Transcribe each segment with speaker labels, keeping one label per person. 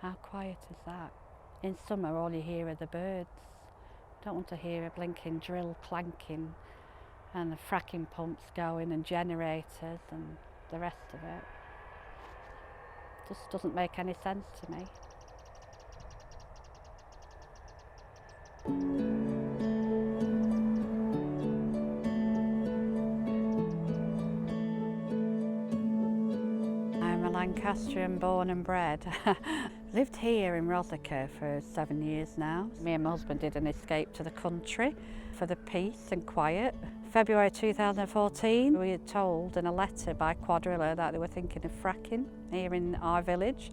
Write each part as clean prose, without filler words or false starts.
Speaker 1: How quiet is that? In summer all you hear are the birds. Don't want to hear a blinking drill clanking and the fracking pumps going and generators and the rest of it. Just doesn't make any sense to me. I'm a Lancastrian born and bred. Lived here in Rosica for 7 years now. Me and my husband did an escape to the country for the peace and quiet. February 2014, we were told in a letter by Quadrilla that they were thinking of fracking here in our village.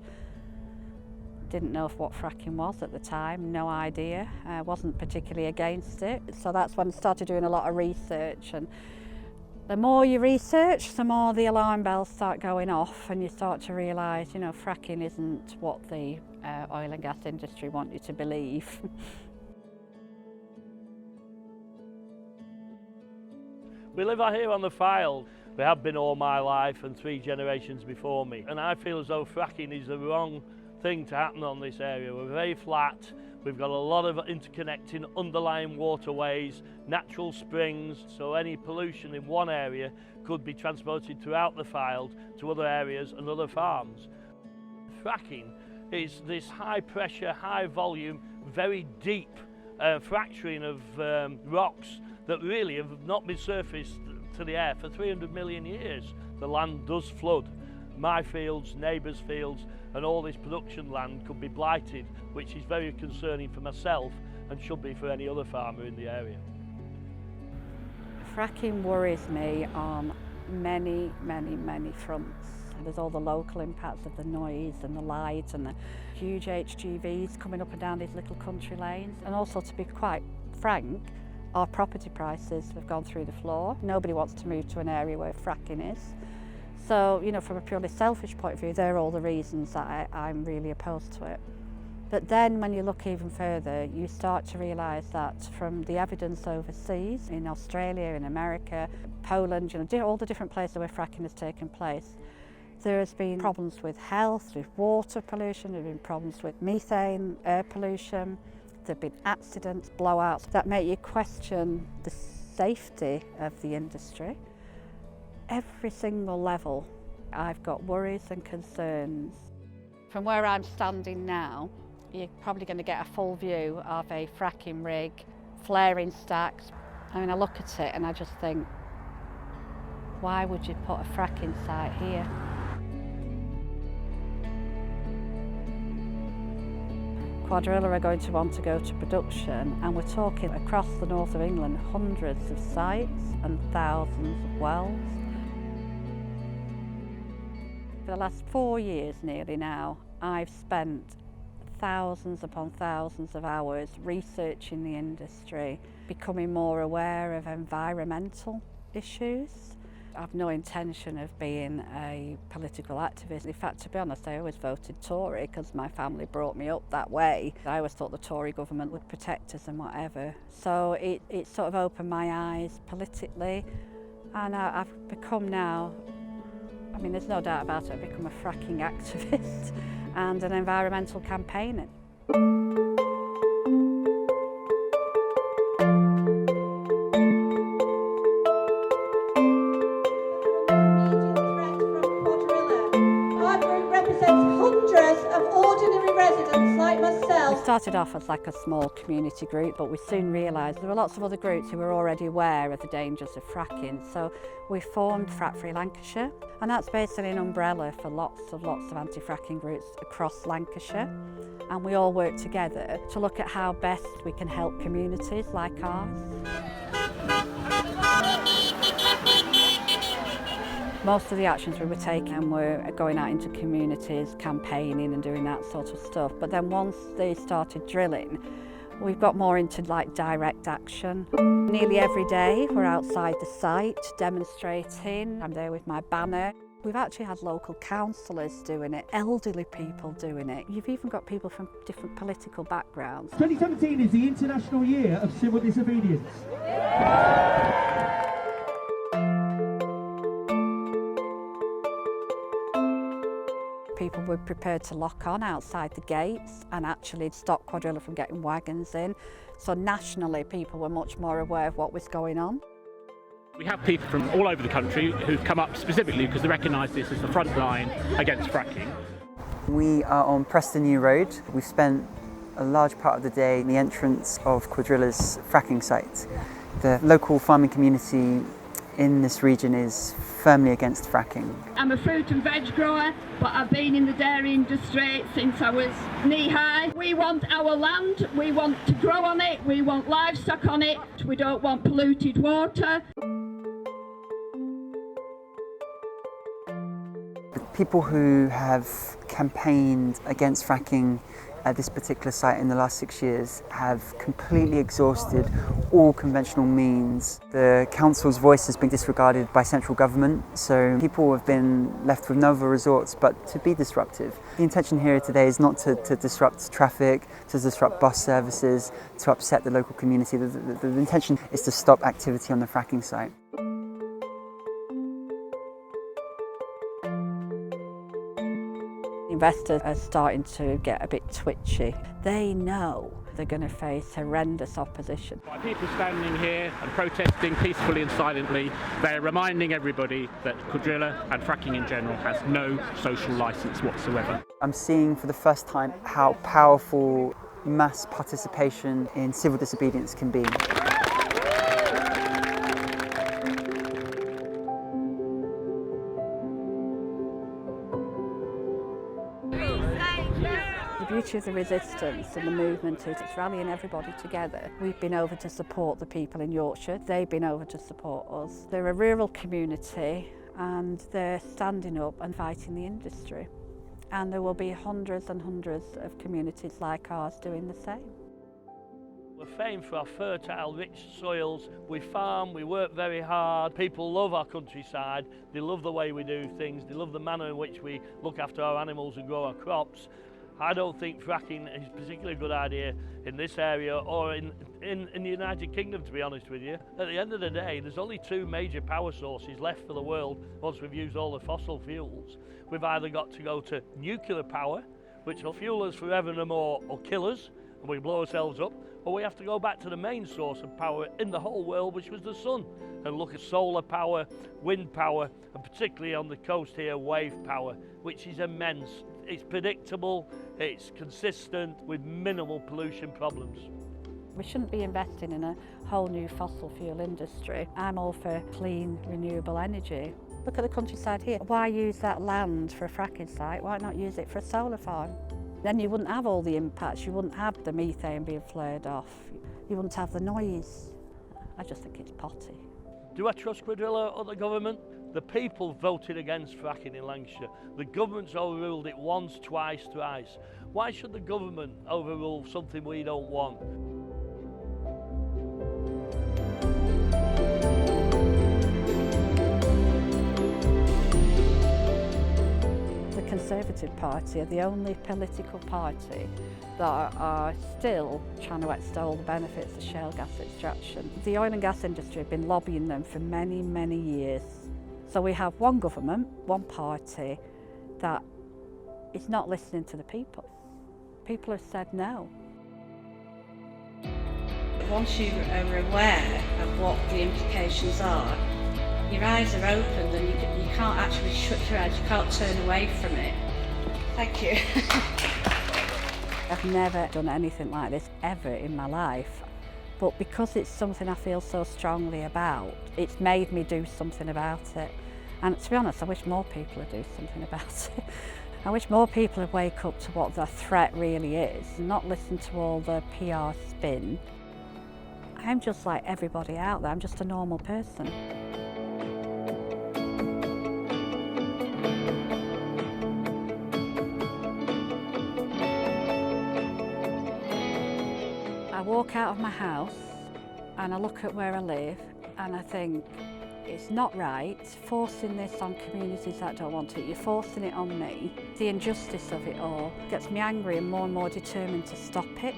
Speaker 1: Didn't know what fracking was at the time, no idea. Wasn't particularly against it. So that's when I started doing a lot of research, and the more you research, the more the alarm bells start going off and you start to realise, you know, fracking isn't what the oil and gas industry want you to believe.
Speaker 2: We live out here on the Fylde. We have been all my life and 3 generations before me. And I feel as though fracking is the wrong thing to happen on this area. We're very flat. We've got a lot of interconnecting underlying waterways, natural springs, so any pollution in one area could be transported throughout the Fylde to other areas and other farms. Fracking is this high pressure, high volume, very deep fracturing of rocks that really have not been surfaced to the air for 300 million years. The land does flood. My fields, neighbours' fields, and all this production land could be blighted, which is very concerning for myself and should be for any other farmer in the area.
Speaker 1: Fracking worries me on many fronts. There's all the local impacts of the noise and the light and the huge HGVs coming up and down these little country lanes. And also, to be quite frank, our property prices have gone through the floor. Nobody wants to move to an area where fracking is. So, you know, from a purely selfish point of view, they're all the reasons that I'm really opposed to it. But then when you look even further, you start to realise that from the evidence overseas, in Australia, in America, Poland, you know, all the different places where fracking has taken place, there has been problems with health, with water pollution, there have been problems with methane, air pollution, there have been accidents, blowouts that make you question the safety of the industry. Every single level, I've got worries and concerns. From where I'm standing now, you're probably going to get a full view of a fracking rig, flaring stacks. I mean, I look at it and I just think, why would you put a fracking site here? Quadrilla are going to want to go to production, and we're talking across the north of England, hundreds of sites and thousands of wells. For the last 4 years nearly now, I've spent thousands upon thousands of hours researching the industry, becoming more aware of environmental issues. I've no intention of being a political activist. In fact, to be honest, I always voted Tory because my family brought me up that way. I always thought the Tory government would protect us and whatever. So it sort of opened my eyes politically, and I've become now, I mean, there's no doubt about it, I've become a fracking activist and an environmental campaigner. We started off as like a small community group, but we soon realised there were lots of other groups who were already aware of the dangers of fracking. So we formed Frack Free Lancashire, and that's basically an umbrella for lots of anti-fracking groups across Lancashire. And we all work together to look at how best we can help communities like ours. Most of the actions we were taking were going out into communities, campaigning and doing that sort of stuff. But then once they started drilling, we've got more into like direct action. Nearly every day we're outside the site demonstrating. I'm there with my banner. We've actually had local councillors doing it, elderly people doing it. You've even got people from different political backgrounds.
Speaker 3: 2017 is the International Year of Civil Disobedience.
Speaker 1: people were prepared to lock on outside the gates and actually stop Cuadrilla from getting wagons in. So nationally, people were much more aware of what was going on.
Speaker 4: We have people from all over the country who've come up specifically because they recognise this as the front line against fracking.
Speaker 5: We are on Preston New Road. We've spent a large part of the day in the entrance of Cuadrilla's fracking site. The local farming community in this region is firmly against fracking.
Speaker 6: I'm a fruit and veg grower, but I've been in the dairy industry since I was knee-high. We want our land, we want to grow on it, we want livestock on it, we don't want polluted water.
Speaker 5: The people who have campaigned against fracking at this particular site in the last 6 years have completely exhausted all conventional means. The council's voice has been disregarded by central government, so people have been left with no other resorts but to be disruptive. The intention here today is not to disrupt traffic, to disrupt bus services, to upset the local community. The intention is to stop activity on the fracking site.
Speaker 1: Investors are starting to get a bit twitchy. They know they're going to face horrendous opposition.
Speaker 4: By people standing here and protesting peacefully and silently, they're reminding everybody that Cuadrilla and fracking in general has no social licence whatsoever.
Speaker 5: I'm seeing for the first time how powerful mass participation in civil disobedience can be.
Speaker 1: The beauty of the resistance and the movement is it's rallying everybody together. We've been over to support the people in Yorkshire, they've been over to support us. They're a rural community and they're standing up and fighting the industry. And there will be hundreds and hundreds of communities like ours doing the same.
Speaker 2: We're famed for our fertile, rich soils. We farm, we work very hard. People love our countryside. They love the way we do things. They love the manner in which we look after our animals and grow our crops. I don't think fracking is a particularly good idea in this area or in the United Kingdom, to be honest with you. At the end of the day, there's only two major power sources left for the world once we've used all the fossil fuels. We've either got to go to nuclear power, which will fuel us forever and more or kill us, and we blow ourselves up, or we have to go back to the main source of power in the whole world, which was the sun, and look at solar power, wind power, and particularly on the coast here, wave power, which is immense. It's predictable, it's consistent with minimal pollution problems.
Speaker 1: We shouldn't be investing in a whole new fossil fuel industry. I'm all for clean, renewable energy. Look at the countryside here. Why use that land for a fracking site? Why not use it for a solar farm? Then you wouldn't have all the impacts, you wouldn't have the methane being flared off, you wouldn't have the noise. I just think it's potty.
Speaker 2: Do I trust Cuadrilla or the government? The people voted against fracking in Lancashire. The government's overruled it once, twice, thrice. Why should the government overrule something we don't want?
Speaker 1: The Conservative Party are the only political party that are still trying to extol the benefits of shale gas extraction. The oil and gas industry have been lobbying them for many, many years. So we have one government, one party that is not listening to the people. People have said no.
Speaker 7: Once you are aware of what the implications are, your eyes are opened and you can't actually shut your eyes, you can't turn away from it. Thank you.
Speaker 1: I've never done anything like this ever in my life, but because it's something I feel so strongly about, it's made me do something about it. And to be honest, I wish more people would do something about it. I wish more people would wake up to what the threat really is and not listen to all the PR spin. I'm just like everybody out there, I'm just a normal person. I walk out of my house and I look at where I live and I think it's not right forcing this on communities that don't want it. You're forcing it on me. The injustice of it all gets me angry and more determined to stop it.